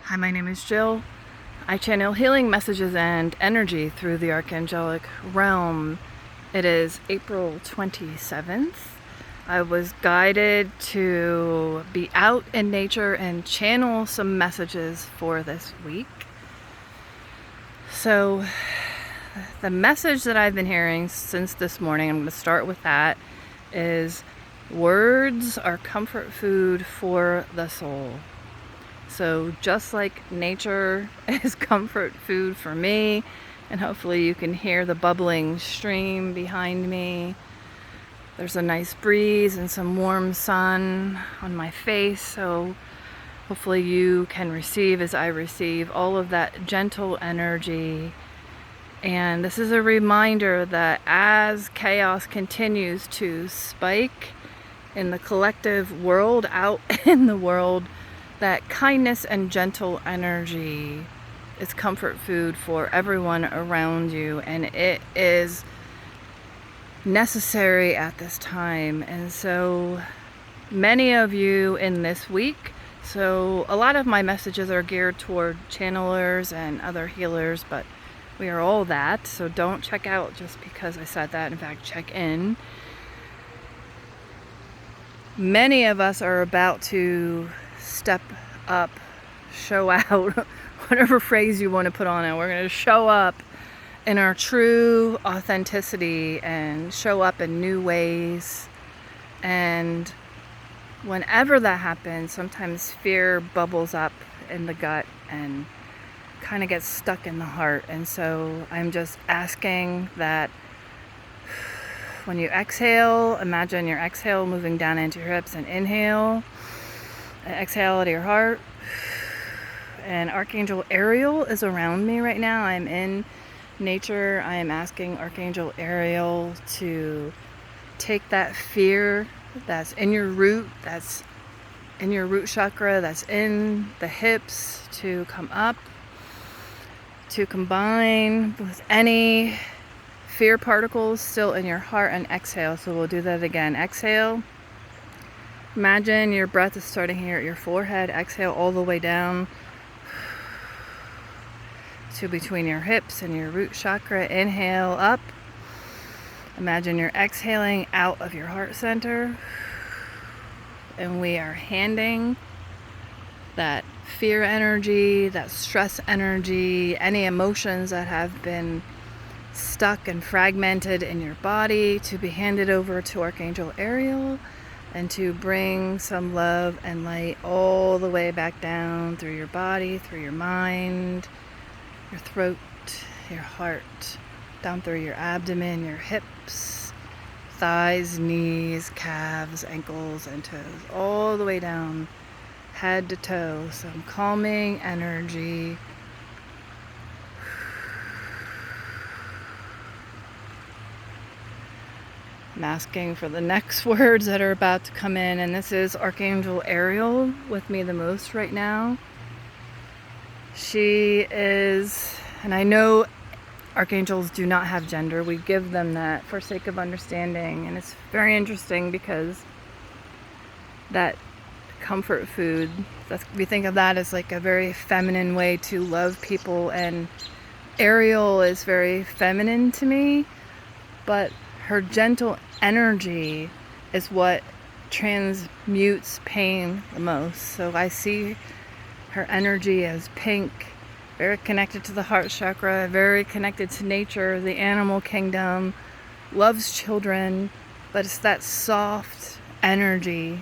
Hi, my name is Jill. I channel healing messages and energy through the Archangelic realm. It is April 27th. I was guided to be out in nature and channel some messages for this week. So the message that I've been hearing since this morning, I'm going to start with that, is words are comfort food for the soul. So just like nature is comfort food for me, and hopefully you can hear the bubbling stream behind me. There's a nice breeze and some warm sun on my face, so hopefully you can receive as I receive all of that gentle energy. And this is a reminder that as chaos continues to spike in the collective world, out in the world, that kindness and gentle energy is comfort food for everyone around you, and it is necessary at this time. And so many of you in this week, so a lot of my messages are geared toward channelers and other healers, but we are all that, so don't check out just because I said that. In fact, check in. Many of us are about to step up, show out, whatever phrase you want to put on it. We're going to show up in our true authenticity and show up in new ways. And whenever that happens, sometimes fear bubbles up in the gut and kind of gets stuck in the heart. And so I'm just asking that when you exhale, imagine your exhale moving down into your hips, and inhale and exhale to your heart. And Archangel Ariel is around me right now. I'm in nature. I am asking Archangel Ariel to take that fear that's in your root, that's in your root chakra, that's in the hips, to come up, to combine with any fear particles still in your heart, and exhale. So we'll do that again. Exhale. Imagine your breath is starting here at your forehead. Exhale all the way down to between your hips and your root chakra. Inhale up. Imagine you're exhaling out of your heart center. And we are handing that fear energy, that stress energy, any emotions that have been stuck and fragmented in your body, to be handed over to Archangel Ariel, and to bring some love and light all the way back down through your body, through your mind, your throat, your heart, down through your abdomen, your hips, thighs, knees, calves, ankles, and toes, all the way down, head to toe. Some calming energy. I'm asking for the next words that are about to come in, and this is Archangel Ariel with me the most right now. She is, and I know archangels do not have gender, we give them that for sake of understanding, and it's very interesting because that comfort food, we think of that as like a very feminine way to love people, and Ariel is very feminine to me, but her gentle energy is what transmutes pain the most. So I see her energy as pink, very connected to the heart chakra, very connected to nature, the animal kingdom, loves children, but it's that soft energy,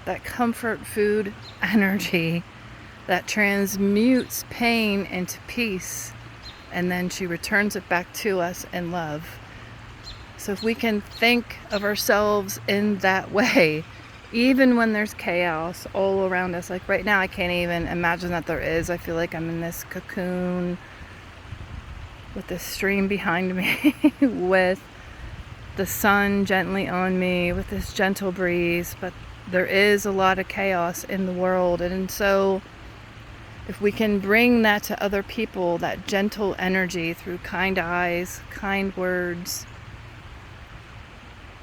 that comfort food energy that transmutes pain into peace, and then she returns it back to us in love. So if we can think of ourselves in that way, even when there's chaos all around us, like right now I can't even imagine that there is. I feel like I'm in this cocoon with this stream behind me, with the sun gently on me, with this gentle breeze, but there is a lot of chaos in the world. And so if we can bring that to other people, that gentle energy through kind eyes, kind words,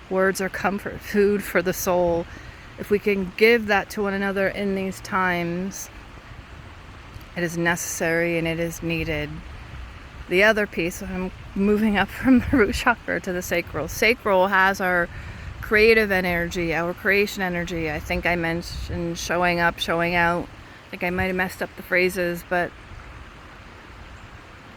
words are comfort food for the soul. If we can give that to one another in these times, It is necessary and it is needed. The other piece, I'm moving up from the root chakra to the sacral. Sacral has our creative energy, our creation energy. I think I mentioned showing up, showing out. I think I might have messed up the phrases, but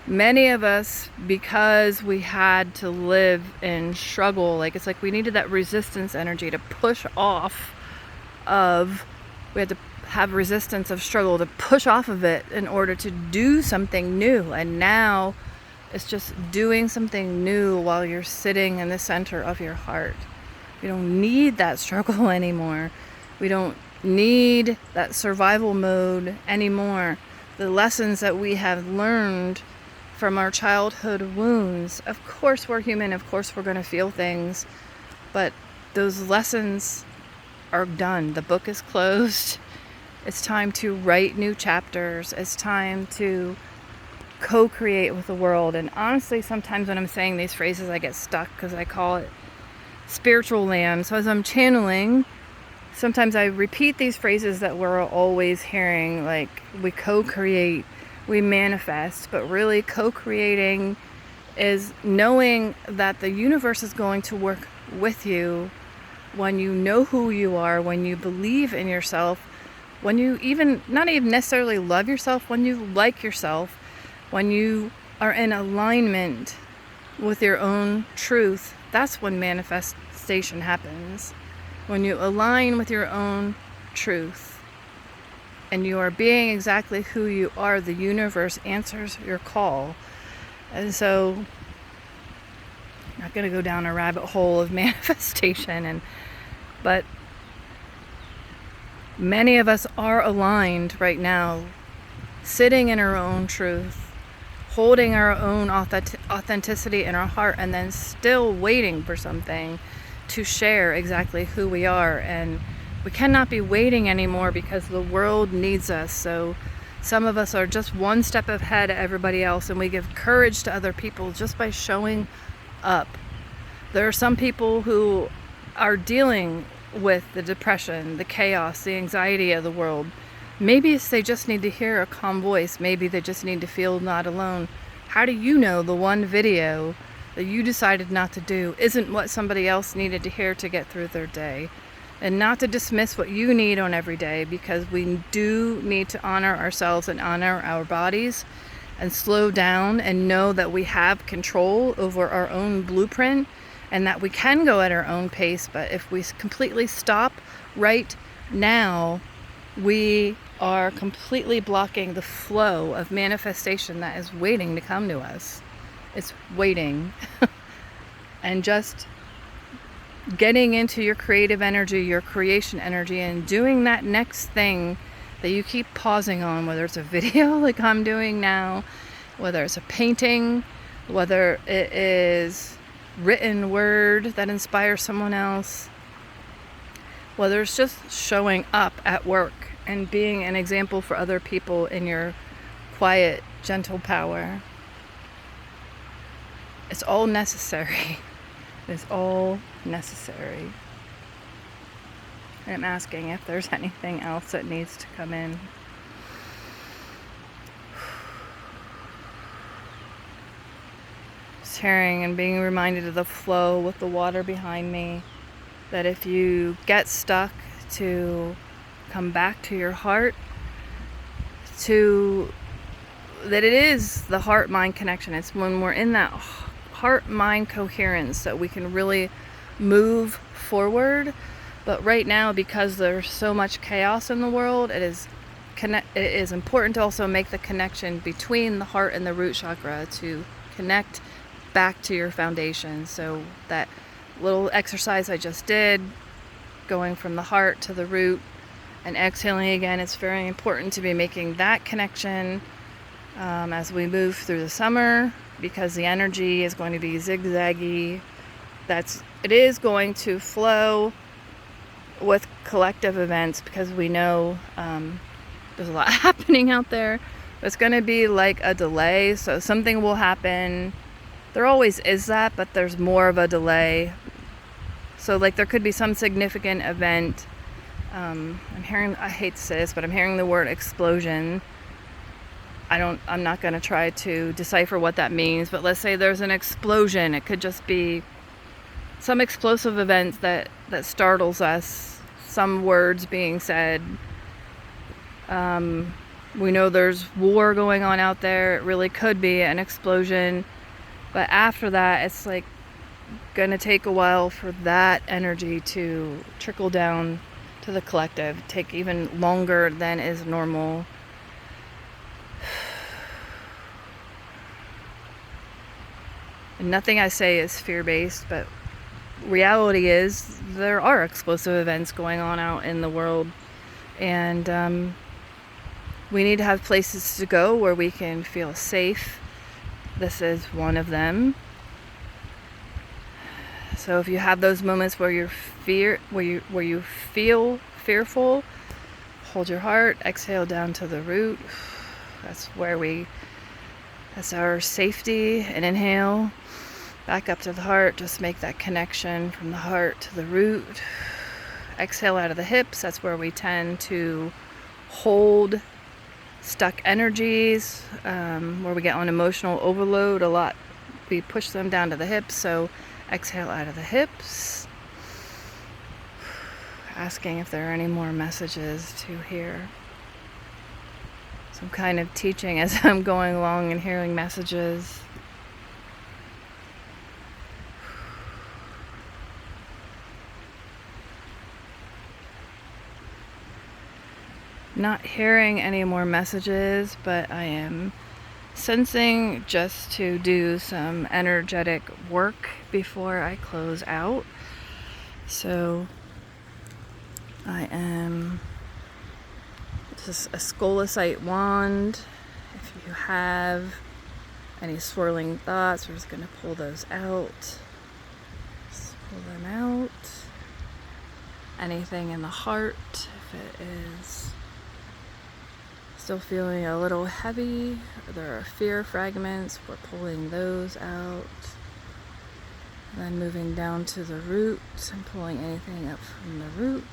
many of us, because we had to live in struggle, it's like we needed that resistance energy to push off of, we had to have resistance of struggle to push off of it in order to do something new. And now it's just doing something new while you're sitting in the center of your heart. We don't need that struggle anymore. We don't need that survival mode anymore. The lessons that we have learned from our childhood wounds, of course we're human, of course we're going to feel things, but those lessons are done. The book is closed. It's time to write new chapters. It's time to co-create with the world. And honestly, sometimes when I'm saying these phrases, I get stuck because I call it spiritual land. So as I'm channeling, sometimes I repeat these phrases that we're always hearing, like we co-create, we manifest, but really co-creating is knowing that the universe is going to work with you when you know who you are, when you believe in yourself, when you not even necessarily love yourself, when you like yourself, when you are in alignment with your own truth. That's when manifestation happens. When you align with your own truth and you are being exactly who you are, the universe answers your call. And so I'm not going to go down a rabbit hole of manifestation, but many of us are aligned right now, sitting in our own truth, holding our own authenticity in our heart, and then still waiting for something to share exactly who we are. And we cannot be waiting anymore because the world needs us. So some of us are just one step ahead of everybody else, and we give courage to other people just by showing up. There are some people who are dealing with the depression, the chaos, the anxiety of the world. Maybe they just need to hear a calm voice. Maybe they just need to feel not alone. How do you know the one video that you decided not to do isn't what somebody else needed to hear to get through their day? And not to dismiss what you need on every day, because we do need to honor ourselves and honor our bodies and slow down and know that we have control over our own blueprint and that we can go at our own pace. But if we completely stop right now, we are completely blocking the flow of manifestation that is waiting to come to us. It's waiting. And just getting into your creative energy, your creation energy, and doing that next thing that you keep pausing on, whether it's a video like I'm doing now, whether it's a painting, whether it is written word that inspires someone else, whether it's just showing up at work and being an example for other people in your quiet, gentle power. It's all necessary. It's all necessary. And I'm asking if there's anything else that needs to come in. Just hearing and being reminded of the flow with the water behind me. That if you get stuck, to come back to your heart, that it is the heart-mind connection. It's when we're in that heart-mind coherence that we can really move forward. But right now, because there's so much chaos in the world, it is important to also make the connection between the heart and the root chakra to connect back to your foundation. So that little exercise I just did, going from the heart to the root and exhaling again, it's very important to be making that connection as we move through the summer, because the energy is going to be zigzaggy. It is going to flow with collective events, because we know there's a lot happening out there. It's going to be like a delay, so something will happen. There always is that, but there's more of a delay. So like there could be some significant event. I hate to say this, but I'm hearing the word explosion. I'm not going to try to decipher what that means, but let's say there's an explosion. It could just be some explosive event that startles us, some words being said. We know there's war going on out there. It really could be an explosion. But after that, it's like going to take a while for that energy to trickle down to the collective. Take even longer than is normal. And nothing I say is fear-based, but reality is there are explosive events going on out in the world. And we need to have places to go where we can feel safe. This is one of them. So if you have those moments where you feel fearful, hold your heart, exhale down to the root. That's our safety. And inhale, back up to the heart. Just make that connection from the heart to the root. Exhale out of the hips. That's where we tend to hold stuck energies, where we get on emotional overload a lot. We push them down to the hips. So exhale out of the hips. Asking if there are any more messages to hear. Some kind of teaching as I'm going along and hearing messages. Not hearing any more messages, but I am sensing just to do some energetic work before I close out. So I am just a scolecite wand. If you have any swirling thoughts, we're just going to pull those out. Just pull them out. Anything in the heart, if it is still feeling a little heavy, or there are fear fragments, we're pulling those out. Then moving down to the root and pulling anything up from the root.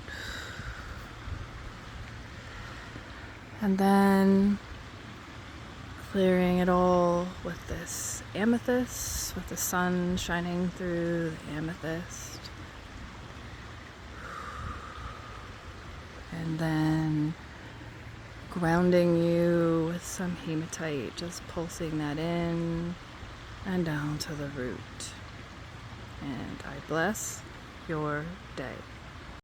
And then clearing it all with this amethyst, with the sun shining through the amethyst. And then grounding you with some hematite, just pulsing that in and down to the root. And I bless your day.